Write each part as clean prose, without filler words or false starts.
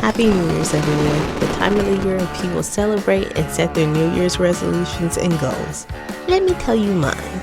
Happy New Year's, everyone. The time of the year when people celebrate and set their New Year's resolutions and goals. Let me tell you mine.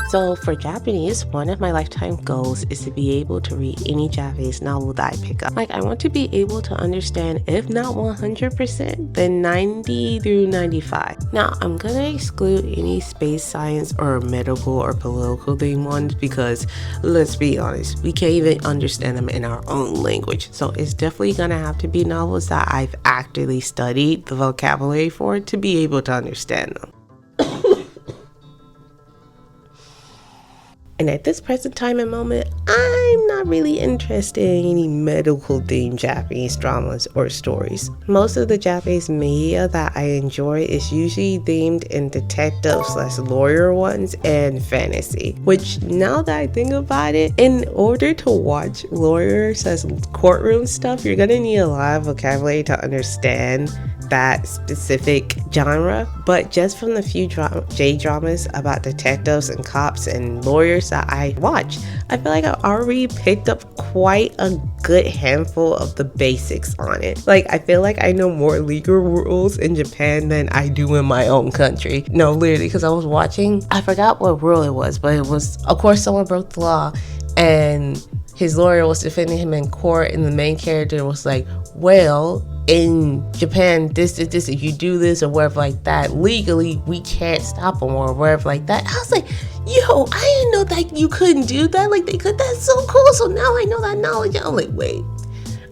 So for Japanese, one of my lifetime goals is to be able to read any Japanese novel that I pick up. Like, I want to be able to understand, if not 100%, then 90 through 95. Now, I'm gonna exclude any space science or medical or political themed ones because, let's be honest, we can't even understand them in our own language. So it's definitely gonna have to be novels that I've actively studied the vocabulary for to be able to understand them. And at this present time and moment, I'm not really interested in any medical themed Japanese dramas or stories. Most of the Japanese media that I enjoy is usually themed in detective/lawyer ones and fantasy. Which, now that I think about it, in order to watch lawyer/courtroom stuff, you're gonna need a lot of vocabulary to understand that specific genre. But just from the few J-dramas about detectives and cops and lawyers that I watch, I feel like I've already picked up quite a good handful of the basics on it. Like, I feel like I know more legal rules in Japan than I do in my own country. No, literally, because I was watching, I forgot what rule it was, but it was, of course, someone broke the law and his lawyer was defending him in court, and the main character was like, well, in Japan, this, if you do this or whatever like that, legally, we can't stop them or whatever like that. I was like, yo, I didn't know that you couldn't do that. Like, they could, that's so cool. So now I know that knowledge. I'm like, wait,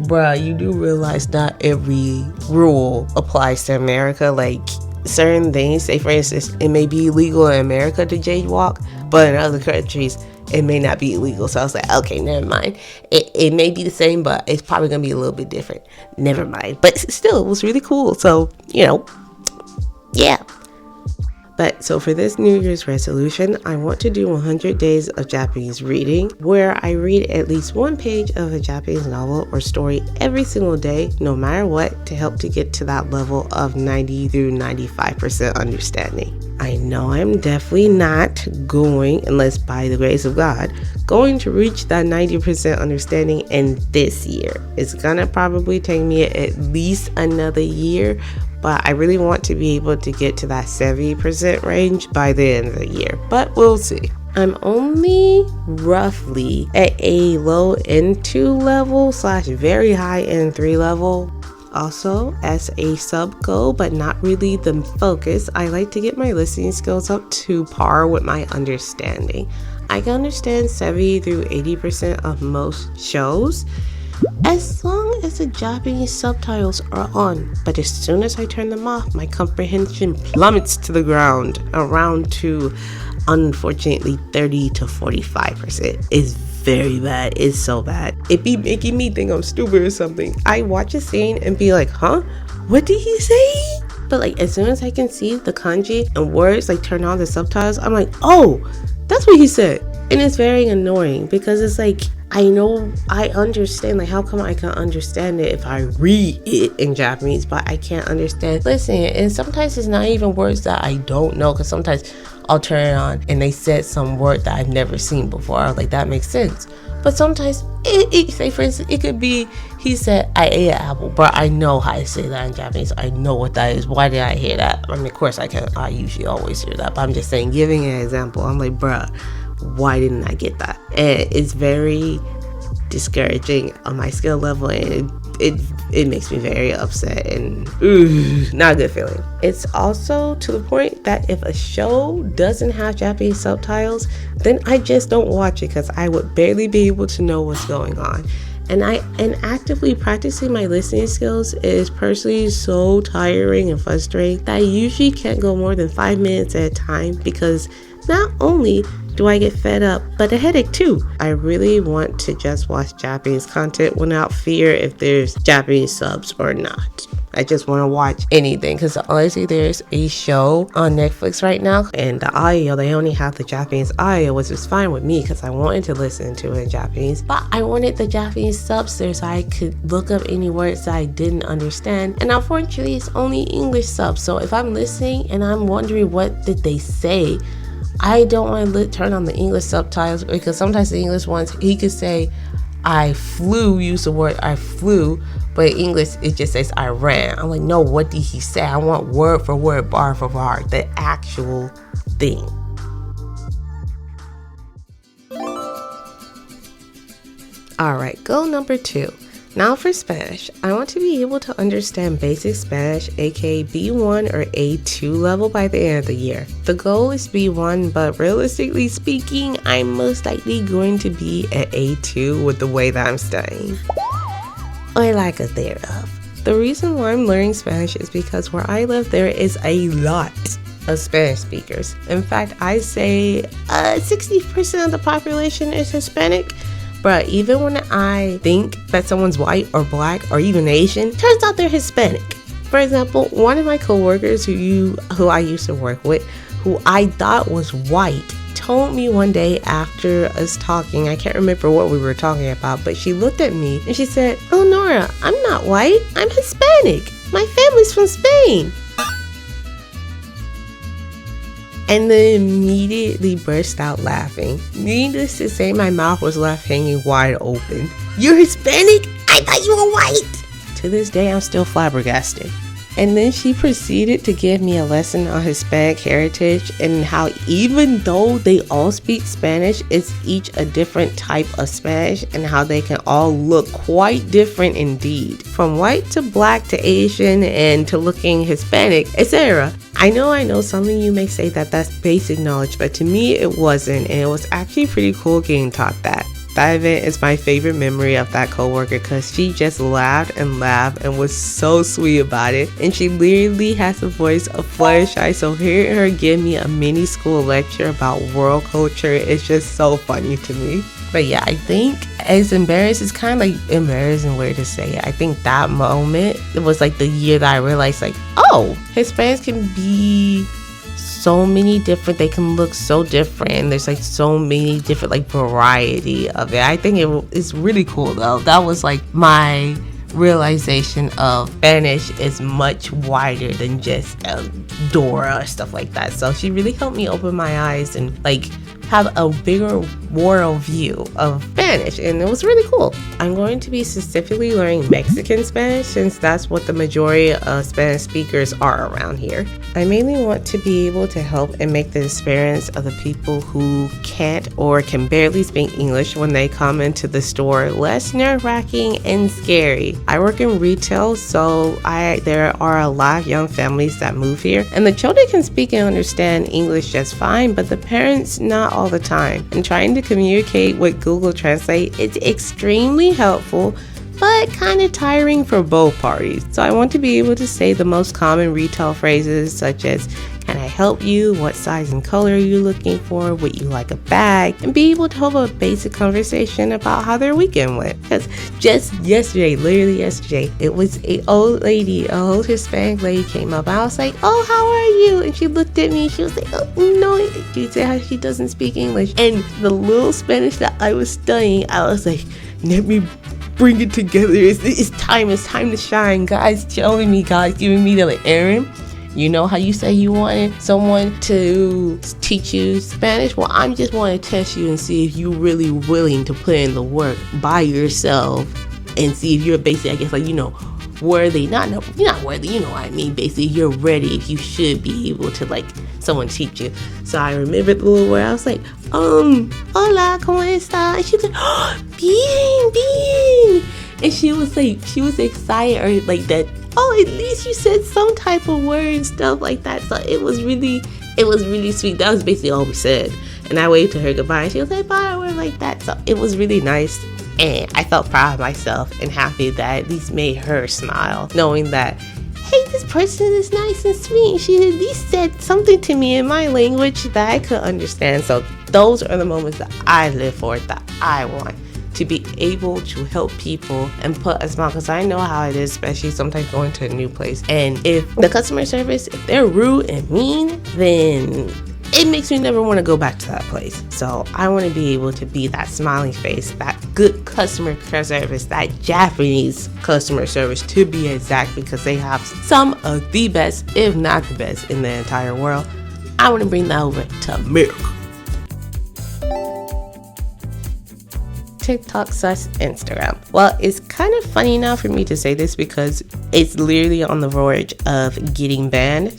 bruh, you do realize not every rule applies to America. Like, certain things, say for instance, it may be illegal in America to jaywalk, but in other countries, it may not be illegal. So I was like, okay, never mind. It may be the same, but it's probably gonna be a little bit different. Never mind. But still, it was really cool. So, yeah. But so for this New Year's resolution, I want to do 100 days of Japanese reading, where I read at least one page of a Japanese novel or story every single day, no matter what, to help to get to that level of 90 through 95% understanding. I know I'm definitely not going, unless by the grace of God, going to reach that 90% understanding in this year. It's gonna probably take me at least another year, but I really want to be able to get to that 70% range by the end of the year, but we'll see. I'm only roughly at a low N2 level / very high N3 level. Also, as a sub goal, but not really the focus, I like to get my listening skills up to par with my understanding. I can understand 70 through 80% of most shows, as long as the Japanese subtitles are on. But as soon as I turn them off, my comprehension plummets to the ground, around to, unfortunately, 30 to 45%. It's very bad. It's so bad. It be making me think I'm stupid or something. I watch a scene and be like, huh? What did he say? But like, as soon as I can see the kanji and words, like turn on the subtitles, I'm like, oh, that's what he said. And it's very annoying because it's like, I know, I understand, like, how come I can understand it if I read it in Japanese, but I can't understand listening. And sometimes it's not even words that I don't know, because sometimes I'll turn it on and they said some word that I've never seen before. I was like, that makes sense. But sometimes, say for instance, it could be, he said, I ate an apple, but I know how to say that in Japanese. I know what that is. Why did I hear that? I mean, of course, I usually always hear that, but I'm just saying, giving an example, I'm like, bruh, why didn't I get that? And it's very discouraging on my skill level, and it makes me very upset and not a good feeling. It's also to the point that if a show doesn't have Japanese subtitles, then I just don't watch it, because I would barely be able to know what's going on. And actively practicing my listening skills is personally so tiring and frustrating that I usually can't go more than 5 minutes at a time, because not only do I get fed up, but a headache too. I really want to just watch Japanese content without fear if there's Japanese subs or not. I just want to watch anything, because honestly, there's a show on Netflix right now, and the audio, they only have the Japanese audio, which is fine with me because I wanted to listen to it in Japanese, but I wanted the Japanese subs there so I could look up any words that I didn't understand. And unfortunately, it's only English subs, so if I'm listening and I'm wondering what did they say, I don't want to turn on the English subtitles, because sometimes the English ones, he could say, use the word I flew, but in English it just says I ran. I'm like, no, what did he say? I want word for word, bar for bar, the actual thing. All right, goal number 2. Now for Spanish, I want to be able to understand basic Spanish, aka B1 or A2 level by the end of the year. The goal is B1, but realistically speaking, I'm most likely going to be at A2 with the way that I'm studying, or lack of thereof. The reason why I'm learning Spanish is because where I live, there is a lot of Spanish speakers. In fact, I say 60% of the population is Hispanic. But even when I think that someone's white or black or even Asian, turns out they're Hispanic. For example, one of my coworkers who I used to work with, who I thought was white, told me one day after us talking, I can't remember what we were talking about, but she looked at me and she said, "Oh, Nora, I'm not white, I'm Hispanic. My family's from Spain." And then immediately burst out laughing. Needless to say, my mouth was left hanging wide open. "You're Hispanic? I thought you were white!" To this day, I'm still flabbergasted. And then she proceeded to give me a lesson on Hispanic heritage and how even though they all speak Spanish, it's each a different type of Spanish and how they can all look quite different indeed. From white to black to Asian and to looking Hispanic, etc. I know some of you may say that that's basic knowledge, but to me it wasn't, and it was actually pretty cool getting taught that. That event is my favorite memory of that coworker because she just laughed and was so sweet about it. And she literally has the voice of Fluttershy, so hearing her give me a mini school lecture about world culture is just so funny to me. But yeah, I think it's kind of like embarrassing way to say it. I think that moment, it was like the year that I realized like, oh, Hispanics can be so many different, they can look so different, and there's like so many different like variety of it. I think it's really cool though. That was like my realization of Spanish is much wider than just Dora or stuff like that. So she really helped me open my eyes and like have a bigger world view of Spanish, and it was really cool. I'm going to be specifically learning Mexican Spanish since that's what the majority of Spanish speakers are around here. I mainly want to be able to help and make the experience of the people who can't or can barely speak English when they come into the store less nerve-wracking and scary. I work in retail, so there are a lot of young families that move here, and the children can speak and understand English just fine, but the parents not all the time. And trying to communicate with Google Translate is extremely helpful, but kind of tiring for both parties. So I want to be able to say the most common retail phrases such as, "Can I help you? What size and color are you looking for? Would you like a bag?" And be able to have a basic conversation about how their weekend went. Because just literally yesterday, it was an old lady, a old Hispanic lady came up. I was like, "Oh, how are you?" And she looked at me. She was like, "Oh, no." She said how she doesn't speak English. And the little Spanish that I was studying, I was like, "Let me bring it together. It's time to shine." Guys telling me, giving me the errand. You know how you say you wanted someone to teach you Spanish? Well, I'm just want to test you and see if you're really willing to put in the work by yourself and see if you're basically, I guess, like, worthy. You're not worthy, you know what I mean? Basically, you're ready if you should be able to, like, someone teach you. So I remembered the little word. I was like, hola, ¿cómo está? And she was like, oh, bien. And she was excited or like that. Oh, at least you said some type of word and stuff like that. So it was really sweet. That was basically all we said. And I waved to her goodbye. And she was like, bye, or like that. So it was really nice. And I felt proud of myself and happy that I at least made her smile, knowing that, hey, this person is nice and sweet. She at least said something to me in my language that I could understand. So those are the moments that I live for, that I want. To be able to help people and put a smile, because I know how it is, especially sometimes going to a new place. And if the customer service, if they're rude and mean, then it makes me never want to go back to that place. So I want to be able to be that smiling face, that good customer service, that Japanese customer service to be exact, because they have some of the best, if not the best, in the entire world. I want to bring that over to America. TikTok / Instagram? Well, it's kind of funny now for me to say this because it's literally on the verge of getting banned.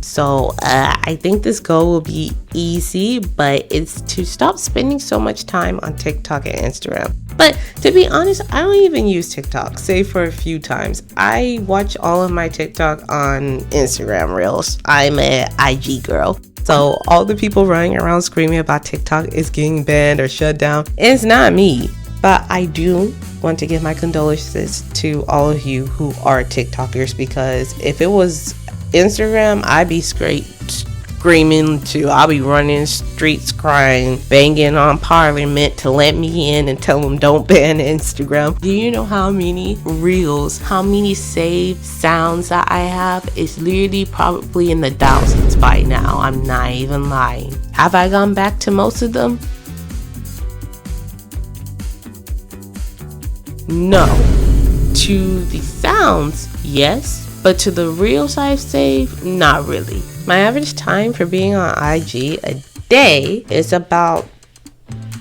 So I think this goal will be easy, but it's to stop spending so much time on TikTok and Instagram. But to be honest, I don't even use TikTok, save for a few times. I watch all of my TikTok on Instagram Reels. I'm an IG girl. So all the people running around screaming about TikTok is getting banned or shut down, it's not me. But I do want to give my condolences to all of you who are TikTokers, because if it was Instagram, I'd be screaming too. I'll be running streets crying, banging on Parliament to let me in and tell them don't ban Instagram. Do you know how many reels, how many saved sounds that I have? It's literally probably in the thousands by now. I'm not even lying. Have I gone back to most of them? No. To the sounds, yes. But to the reels I've saved, not really. My average time for being on IG a day is about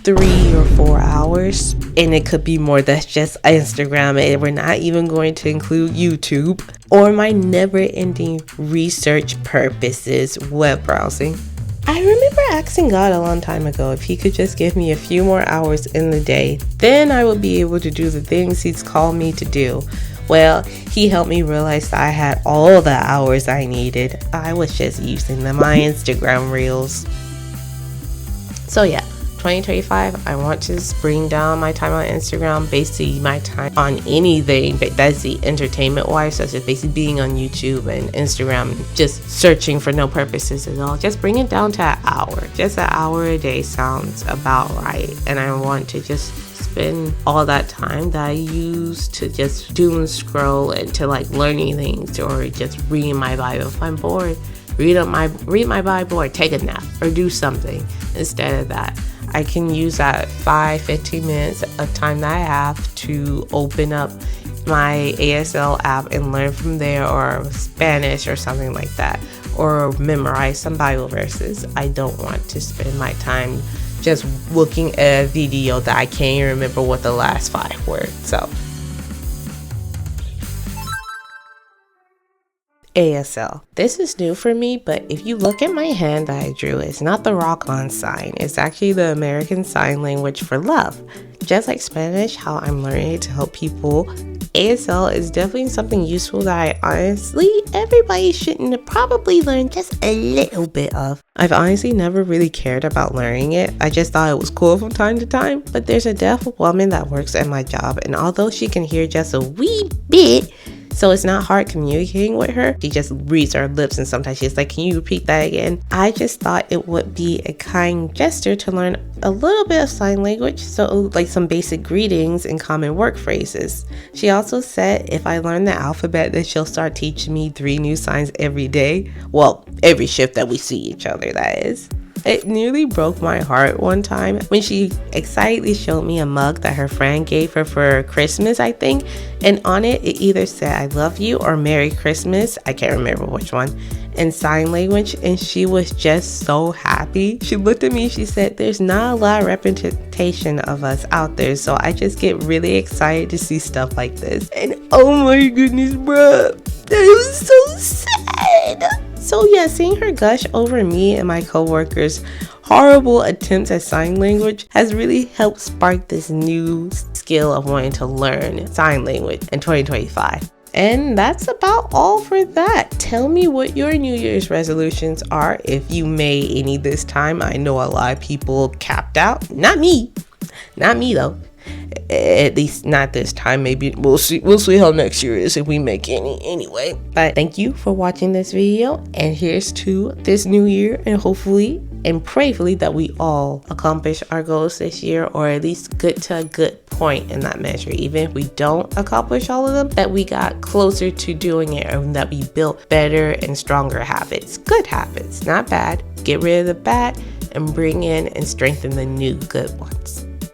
3 or 4 hours. And it could be more. That's just Instagram. And we're not even going to include YouTube or my never-ending research purposes web browsing. I remember asking God a long time ago if he could just give me a few more hours in the day. Then I would be able to do the things he's called me to do. Well, he helped me realize that I had all the hours I needed. I was just using them, my Instagram reels. So yeah, 2025, I want to bring down my time on Instagram, basically my time on anything but that's the entertainment wise, such as basically being on YouTube and Instagram, just searching for no purposes at all. Just bring it down to an hour. Just an hour a day sounds about right. And I want to just spend all that time that I use to just doom scroll and to like learning things or just reading my Bible. If I'm bored, read my Bible or take a nap or do something instead of that. I can use that 5-15 minutes of time that I have to open up my ASL app and learn from there, or Spanish or something like that, or memorize some Bible verses. I don't want to spend my time just looking at a video that I can't even remember what the last 5 were. So ASL. This is new for me, but if you look at my hand that I drew, it's not the rock on sign. It's actually the American Sign Language for love. Just like Spanish, how I'm learning it to help people, ASL is definitely something useful that everybody shouldn't probably learn just a little bit of. I've honestly never really cared about learning it. I just thought it was cool from time to time. But there's a deaf woman that works at my job, and although she can hear just a wee bit, so it's not hard communicating with her, she just reads her lips and sometimes she's like, can you repeat that again? I just thought it would be a kind gesture to learn a little bit of sign language, so like some basic greetings and common work phrases. She also said if I learn the alphabet, then she'll start teaching me 3 new signs every day. Well, every shift that we see each other, that is. It nearly broke my heart one time when she excitedly showed me a mug that her friend gave her for Christmas, I think. And on it either said, I love you or Merry Christmas. I can't remember which one. In sign language. And she was just so happy. She looked at me, she said, there's not a lot of representation of us out there. So I just get really excited to see stuff like this. And oh my goodness, bruh, that was so sad. So yeah, seeing her gush over me and my coworkers' horrible attempts at sign language has really helped spark this new skill of wanting to learn sign language in 2025. And that's about all for that. Tell me what your New Year's resolutions are, if you made any this time. I know a lot of people capped out. Not me though. At least not this time. Maybe we'll see how next year is if we make any anyway. But thank you for watching this video, and here's to this new year, and hopefully and prayerfully that we all accomplish our goals this year, or at least get to a good point in that measure. Even if we don't accomplish all of them, that we got closer to doing it, and that we built better and stronger habits. Good habits, not bad. Get rid of the bad and bring in and strengthen the new good ones.